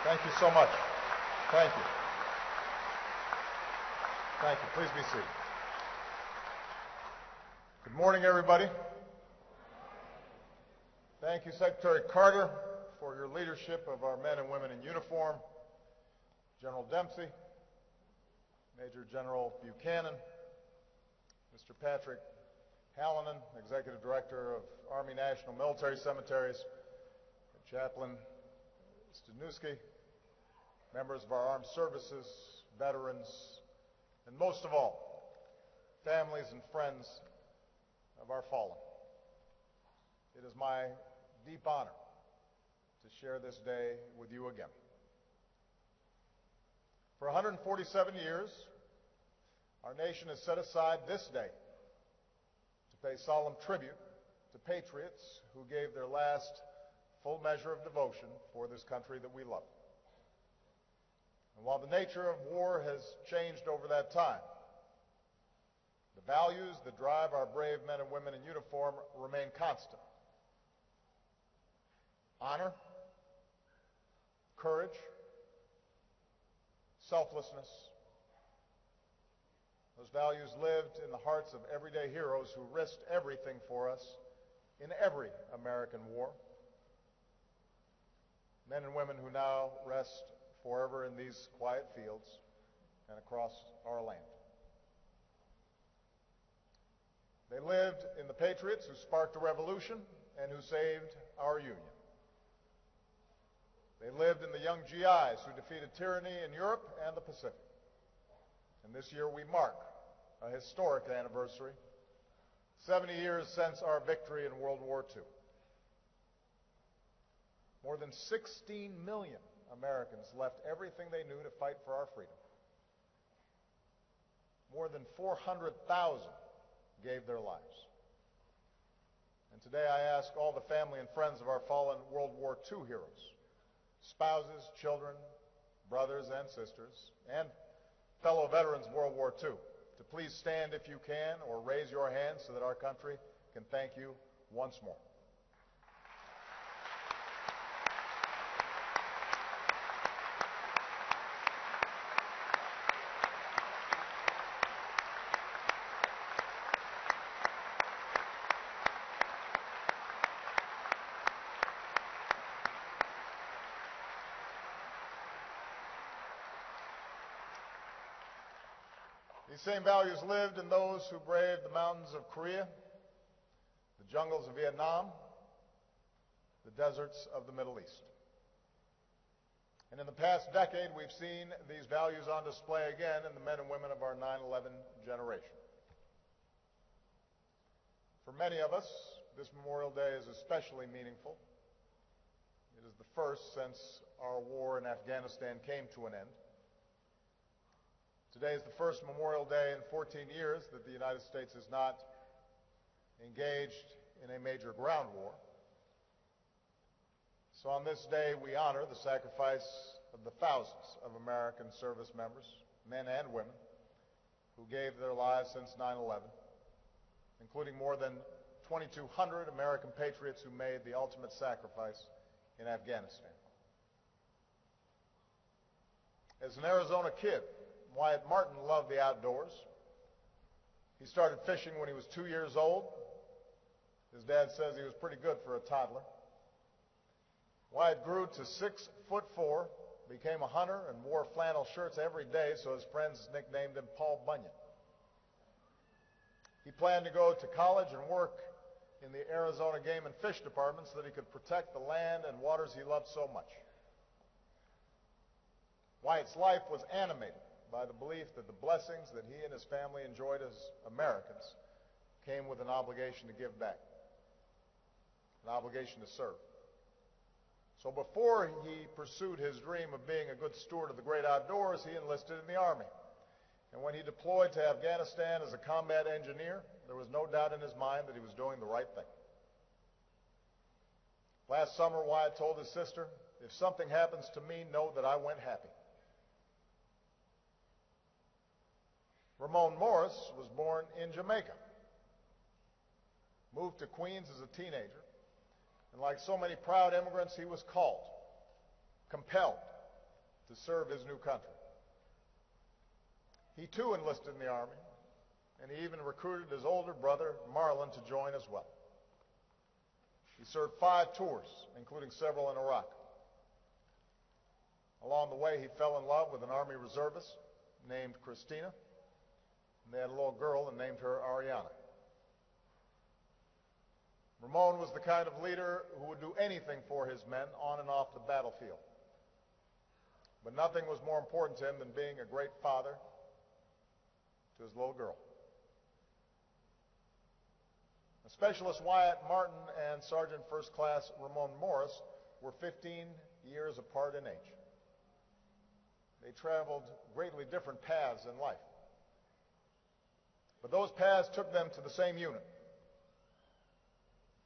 Thank you so much. Thank you. Thank you. Please be seated. Good morning, everybody. Thank you, Secretary Carter, for your leadership of our men and women in uniform, General Dempsey, Major General Buchanan, Mr. Patrick Hallinan, Executive Director of Army National Military Cemeteries, Chaplain Stanuski, members of our armed services, veterans, and most of all, families and friends of our fallen. It is my deep honor to share this day with you again. For 147 years, our nation has set aside this day to pay solemn tribute to patriots who gave their last full measure of devotion for this country that we love. And while the nature of war has changed over that time, the values that drive our brave men and women in uniform remain constant. Honor, courage, selflessness. Those values lived in the hearts of everyday heroes who risked everything for us in every American war. Men and women who now rest forever in these quiet fields and across our land. They lived in the patriots who sparked a revolution and who saved our Union. They lived in the young GIs who defeated tyranny in Europe and the Pacific. And this year we mark a historic anniversary, 70 years since our victory in World War II. More than 16 million Americans left everything they knew to fight for our freedom. More than 400,000 gave their lives. And today I ask all the family and friends of our fallen World War II heroes, spouses, children, brothers and sisters, and fellow veterans of World War II, to please stand if you can or raise your hands so that our country can thank you once more. These same values lived in those who braved the mountains of Korea, the jungles of Vietnam, the deserts of the Middle East. And in the past decade, we've seen these values on display again in the men and women of our 9/11 generation. For many of us, this Memorial Day is especially meaningful. It is the first since our war in Afghanistan came to an end. Today is the first Memorial Day in 14 years that the United States is not engaged in a major ground war. So on this day, we honor the sacrifice of the thousands of American service members, men and women, who gave their lives since 9/11, including more than 2,200 American patriots who made the ultimate sacrifice in Afghanistan. As an Arizona kid, Wyatt Martin loved the outdoors. He started fishing when he was 2 years old. His dad says he was pretty good for a toddler. Wyatt grew to 6'4", became a hunter, and wore flannel shirts every day, so his friends nicknamed him Paul Bunyan. He planned to go to college and work in the Arizona Game and Fish Department so that he could protect the land and waters he loved so much. Wyatt's life was animated by the belief that the blessings that he and his family enjoyed as Americans came with an obligation to give back, an obligation to serve. So before he pursued his dream of being a good steward of the great outdoors, he enlisted in the Army. And when he deployed to Afghanistan as a combat engineer, there was no doubt in his mind that he was doing the right thing. Last summer, Wyatt told his sister, "If something happens to me, know that I went happy." Ramon Morris was born in Jamaica, moved to Queens as a teenager, and like so many proud immigrants, he was called, compelled, to serve his new country. He too enlisted in the Army, and he even recruited his older brother, Marlon, to join as well. He served 5 tours, including several in Iraq. Along the way, he fell in love with an Army reservist named Christina, and they had a little girl and named her Ariana. Ramon was the kind of leader who would do anything for his men on and off the battlefield. But nothing was more important to him than being a great father to his little girl. Specialist Wyatt Martin and Sergeant First Class Ramon Morris were 15 years apart in age. They traveled greatly different paths in life. But those paths took them to the same unit.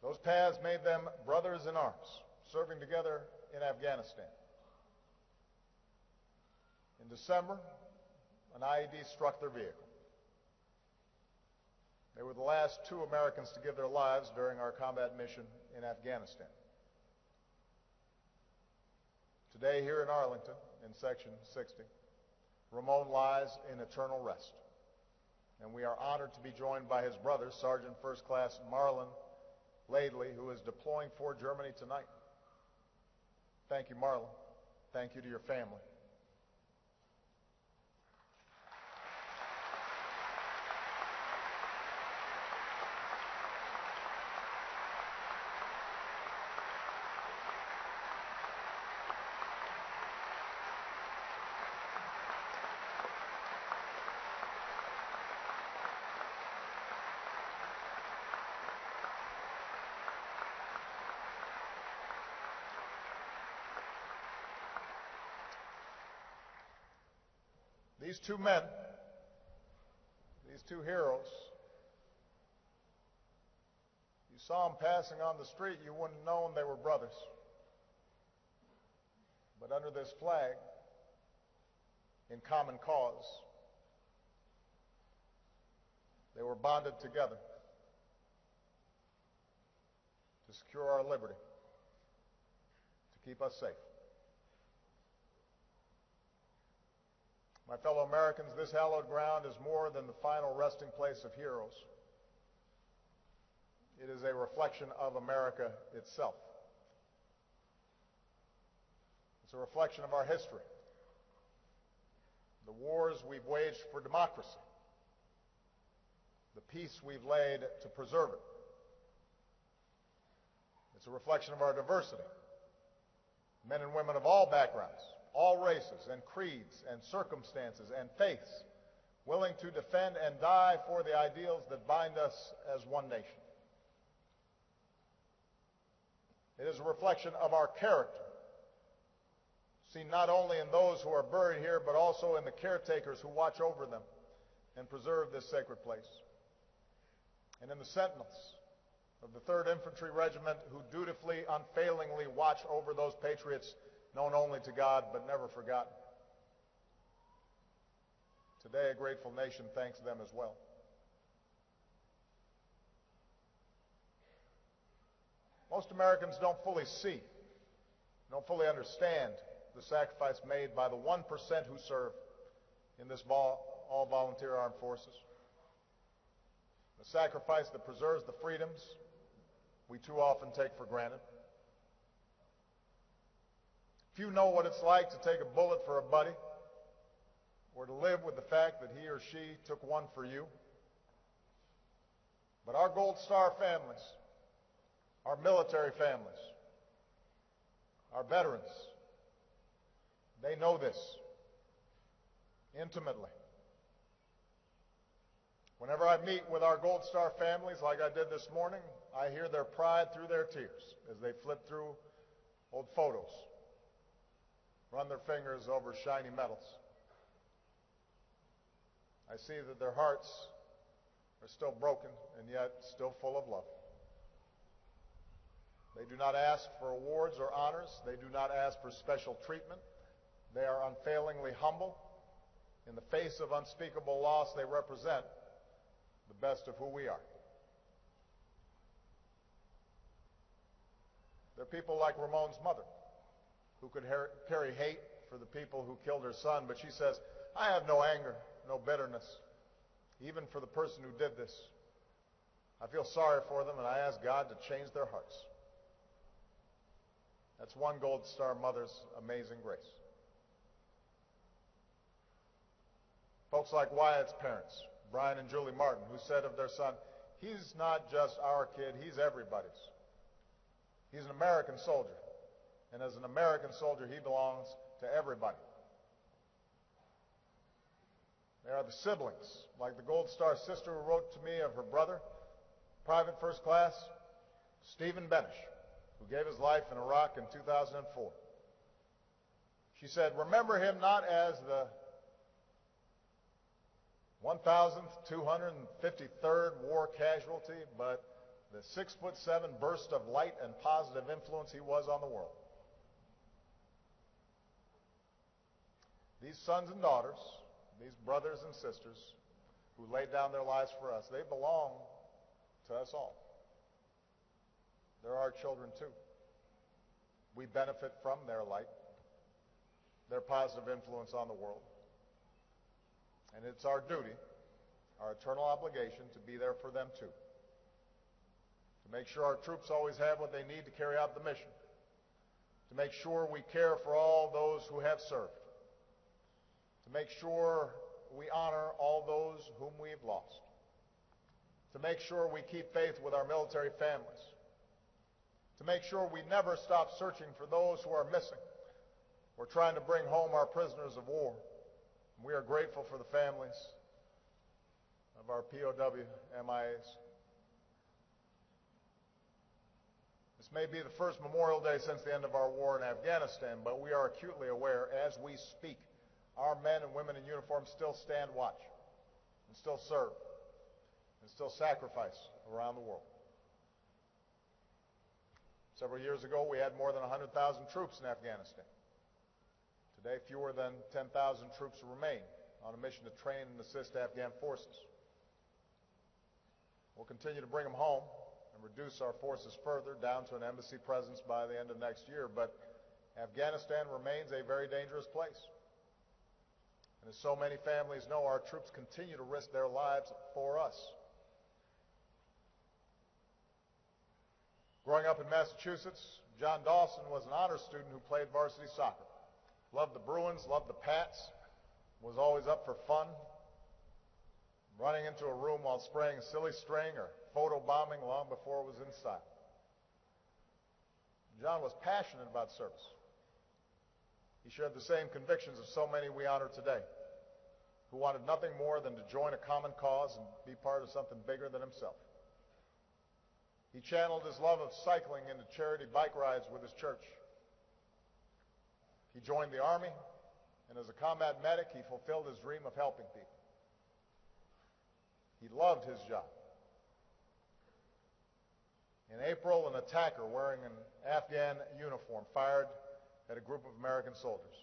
Those paths made them brothers in arms, serving together in Afghanistan. In December, an IED struck their vehicle. They were the last 2 Americans to give their lives during our combat mission in Afghanistan. Today, here in Arlington, in Section 60, Ramon lies in eternal rest. And we are honored to be joined by his brother, Sergeant First Class Marlon Laidley, who is deploying for Germany tonight. Thank you, Marlon. Thank you to your family. These 2 men, these 2 heroes, you saw them passing on the street, you wouldn't have known they were brothers. But under this flag, in common cause, they were bonded together to secure our liberty, to keep us safe. My fellow Americans, this hallowed ground is more than the final resting place of heroes. It is a reflection of America itself. It's a reflection of our history, the wars we've waged for democracy, the peace we've laid to preserve it. It's a reflection of our diversity, men and women of all backgrounds, all races and creeds and circumstances and faiths, willing to defend and die for the ideals that bind us as one nation. It is a reflection of our character, seen not only in those who are buried here, but also in the caretakers who watch over them and preserve this sacred place, and in the sentinels of the 3rd Infantry Regiment who dutifully, unfailingly watch over those patriots known only to God, but never forgotten. Today, a grateful nation thanks them as well. Most Americans don't fully see, don't fully understand the sacrifice made by the 1% who serve in this all-volunteer armed forces. The sacrifice that preserves the freedoms we too often take for granted. Few know what it's like to take a bullet for a buddy, or to live with the fact that he or she took one for you. But our Gold Star families, our military families, our veterans, they know this intimately. Whenever I meet with our Gold Star families, like I did this morning, I hear their pride through their tears as they flip through old photos, run their fingers over shiny medals. I see that their hearts are still broken and yet still full of love. They do not ask for awards or honors. They do not ask for special treatment. They are unfailingly humble. In the face of unspeakable loss, they represent the best of who we are. They're people like Ramon's mother, who could carry hate for the people who killed her son, but she says, I have no anger, no bitterness, even for the person who did this. I feel sorry for them, and I ask God to change their hearts. That's one Gold Star mother's amazing grace. Folks like Wyatt's parents, Brian and Julie Martin, who said of their son, he's not just our kid, he's everybody's. He's an American soldier, and as an American soldier, he belongs to everybody. There are the siblings, like the Gold Star sister who wrote to me of her brother, Private First Class Stephen Benish, who gave his life in Iraq in 2004. She said, remember him not as the 1,253rd war casualty, but the 6'7" burst of light and positive influence he was on the world. These sons and daughters, these brothers and sisters who laid down their lives for us, they belong to us all. They're our children too. We benefit from their light, their positive influence on the world. And it's our duty, our eternal obligation, to be there for them too. To make sure our troops always have what they need to carry out the mission. To make sure we care for all those who have served. To make sure we honor all those whom we've lost. To make sure we keep faith with our military families. To make sure we never stop searching for those who are missing. We're trying to bring home our prisoners of war. We are grateful for the families of our POW MIAs. This may be the first Memorial Day since the end of our war in Afghanistan, but we are acutely aware as we speak, our men and women in uniform still stand watch and still serve and still sacrifice around the world. Several years ago, we had more than 100,000 troops in Afghanistan. Today, fewer than 10,000 troops remain on a mission to train and assist Afghan forces. We'll continue to bring them home and reduce our forces further down to an embassy presence by the end of next year, but Afghanistan remains a very dangerous place. And as so many families know, our troops continue to risk their lives for us. Growing up in Massachusetts, John Dawson was an honor student who played varsity soccer. Loved the Bruins, loved the Pats, was always up for fun, running into a room while spraying a silly string or photobombing long before it was in style. John was passionate about service. He shared the same convictions of so many we honor today, who wanted nothing more than to join a common cause and be part of something bigger than himself. He channeled his love of cycling into charity bike rides with his church. He joined the Army, and as a combat medic, he fulfilled his dream of helping people. He loved his job. In April, an attacker wearing an Afghan uniform fired at a group of American soldiers.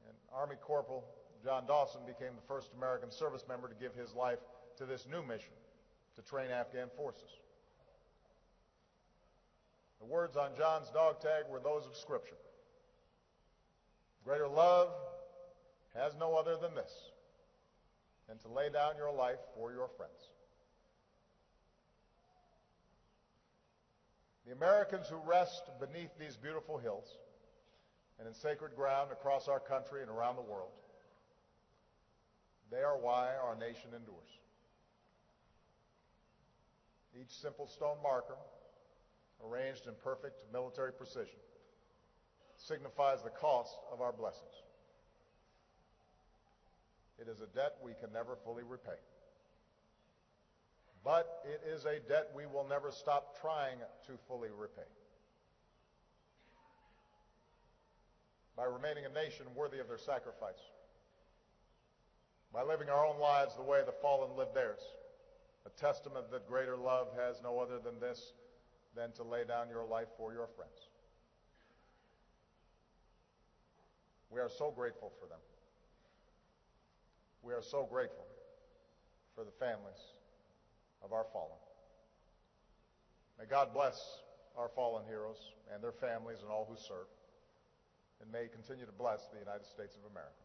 And Army Corporal John Dawson became the first American service member to give his life to this new mission, to train Afghan forces. The words on John's dog tag were those of Scripture. Greater love has no other than this, than to lay down your life for your friends. The Americans who rest beneath these beautiful hills and in sacred ground across our country and around the world, they are why our nation endures. Each simple stone marker, arranged in perfect military precision, signifies the cost of our blessings. It is a debt we can never fully repay. But it is a debt we will never stop trying to fully repay. By remaining a nation worthy of their sacrifice. By living our own lives the way the fallen lived theirs. A testament that greater love has no other than this, than to lay down your life for your friends. We are so grateful for them. We are so grateful for the families of our fallen. May God bless our fallen heroes and their families and all who serve. and may continue to bless the United States of America.